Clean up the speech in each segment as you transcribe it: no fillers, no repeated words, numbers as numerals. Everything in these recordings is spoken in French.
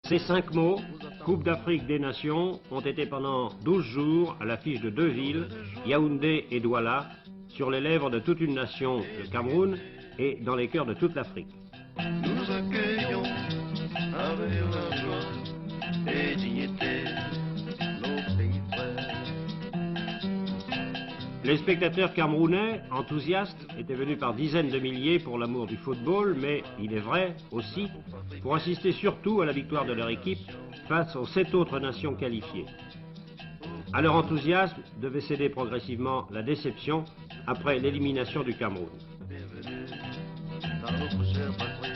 Ces 5 mots, Coupe d'Afrique des Nations, ont été pendant 12 jours à l'affiche de 2 villes, Yaoundé et Douala, sur les lèvres de toute une nation, le Cameroun, et dans les cœurs de toute l'Afrique. Nous accueillons avec la joie et dignité nos pays frères. Les spectateurs camerounais, enthousiastes, étaient venus par dizaines de milliers pour l'amour du football, mais, il est vrai, aussi, pour assister surtout à la victoire de leur équipe face aux 7 autres nations qualifiées. À leur enthousiasme devait céder progressivement la déception après l'élimination du Cameroun. Bienvenue dans notre chère patrie.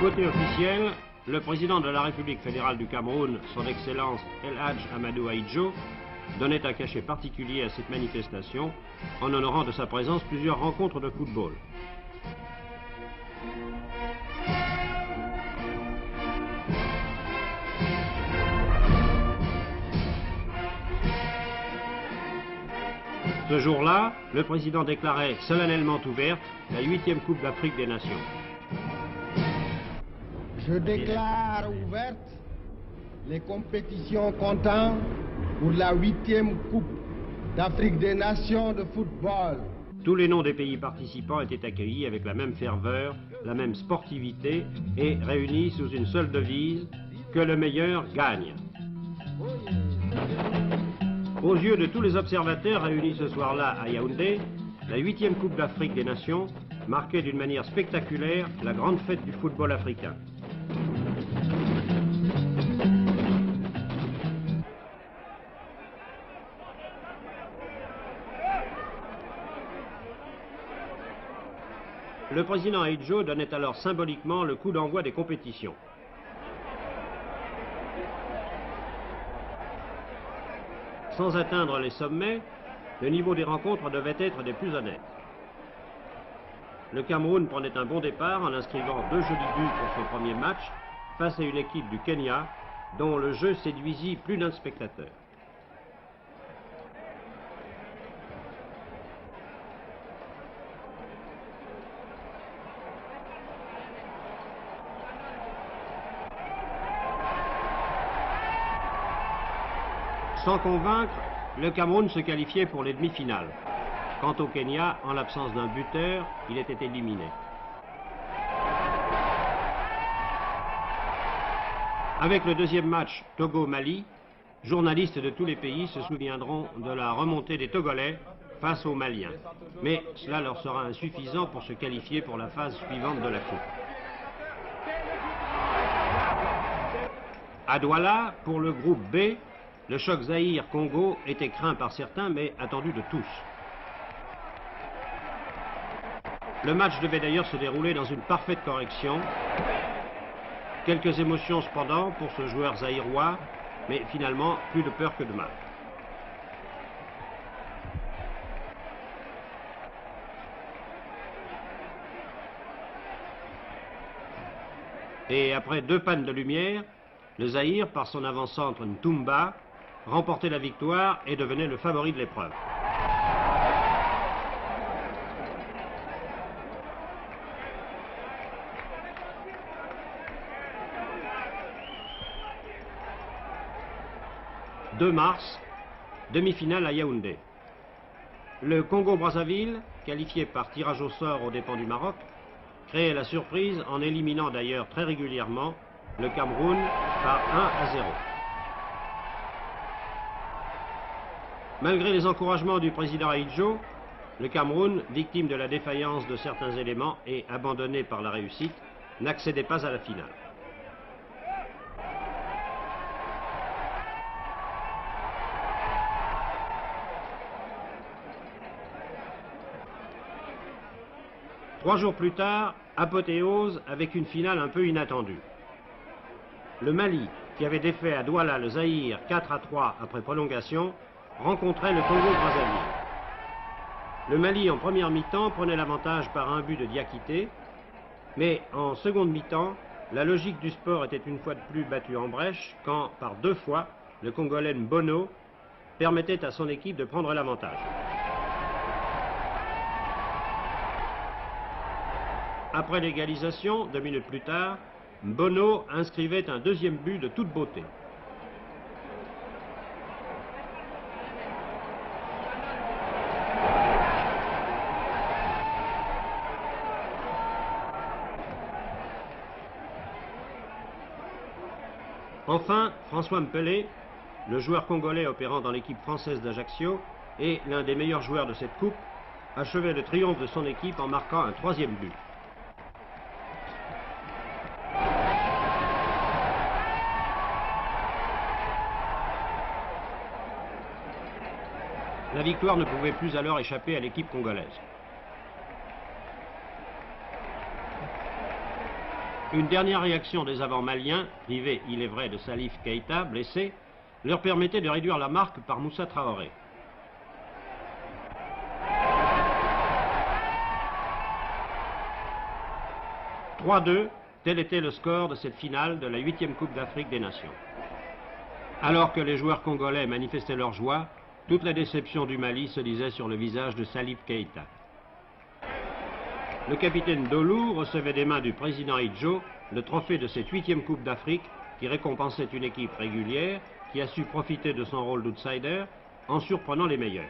Côté officiel, le président de la République fédérale du Cameroun, son Excellence El Hadj Amadou Ahidjo, donnait un cachet particulier à cette manifestation en honorant de sa présence plusieurs rencontres de football. Ce jour-là, le président déclarait solennellement ouverte la 8e Coupe d'Afrique des Nations. Je déclare ouvertes les compétitions comptant pour la 8e Coupe d'Afrique des Nations de football. Tous les noms des pays participants étaient accueillis avec la même ferveur, la même sportivité et réunis sous une seule devise, que le meilleur gagne. Aux yeux de tous les observateurs réunis ce soir-là à Yaoundé, la 8e Coupe d'Afrique des Nations marquait d'une manière spectaculaire la grande fête du football africain. Le président Ahidjo donnait alors symboliquement le coup d'envoi des compétitions. Sans atteindre les sommets, le niveau des rencontres devait être des plus honnêtes. Le Cameroun prenait un bon départ en inscrivant 2 jolis buts pour son premier match face à une équipe du Kenya dont le jeu séduisit plus d'un spectateur. Sans convaincre, le Cameroun se qualifiait pour les demi-finales. Quant au Kenya, en l'absence d'un buteur, il était éliminé. Avec le deuxième match Togo-Mali, journalistes de tous les pays se souviendront de la remontée des Togolais face aux Maliens. Mais cela leur sera insuffisant pour se qualifier pour la phase suivante de la Coupe. À Douala, pour le groupe B, le choc Zaïre-Congo était craint par certains, mais attendu de tous. Le match devait d'ailleurs se dérouler dans une parfaite correction. Quelques émotions cependant pour ce joueur zaïrois, mais finalement plus de peur que de mal. Et après 2 pannes de lumière, le Zaïre, par son avant-centre Ntumba, remportait la victoire et devenait le favori de l'épreuve. « 2 mars, demi-finale à Yaoundé. Le Congo-Brazzaville, qualifié par tirage au sort aux dépens du Maroc, créait la surprise en éliminant d'ailleurs très régulièrement le Cameroun par 1-0. Malgré les encouragements du président Ahidjo, le Cameroun, victime de la défaillance de certains éléments et abandonné par la réussite, n'accédait pas à la finale. Trois jours plus tard, apothéose avec une finale un peu inattendue. Le Mali, qui avait défait à Douala le Zaïre 4-3 après prolongation, rencontrait le Congo-Brazzaville. Le Mali, en première mi-temps, prenait l'avantage par un but de Diakité, mais en seconde mi-temps, la logique du sport était une fois de plus battue en brèche quand, par 2 fois, le Congolais Mbono permettait à son équipe de prendre l'avantage. Après l'égalisation, 2 minutes plus tard, Mbono inscrivait un deuxième but de toute beauté. Enfin, François Mpelé, le joueur congolais opérant dans l'équipe française d'Ajaccio et l'un des meilleurs joueurs de cette coupe, achevait le triomphe de son équipe en marquant un 3e but. La victoire ne pouvait plus alors échapper à l'équipe congolaise. Une dernière réaction des avants maliens, privés, il est vrai, de Salif Keïta, blessé, leur permettait de réduire la marque par Moussa Traoré. « 3-2, tel était le score de cette finale de la 8e Coupe d'Afrique des Nations. Alors que les joueurs congolais manifestaient leur joie, toute la déception du Mali se lisait sur le visage de Salif Keïta. Le capitaine Dolou recevait des mains du président Idjo le trophée de cette 8e Coupe d'Afrique qui récompensait une équipe régulière qui a su profiter de son rôle d'outsider en surprenant les meilleurs.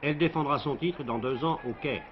Elle défendra son titre dans 2 ans au Caire.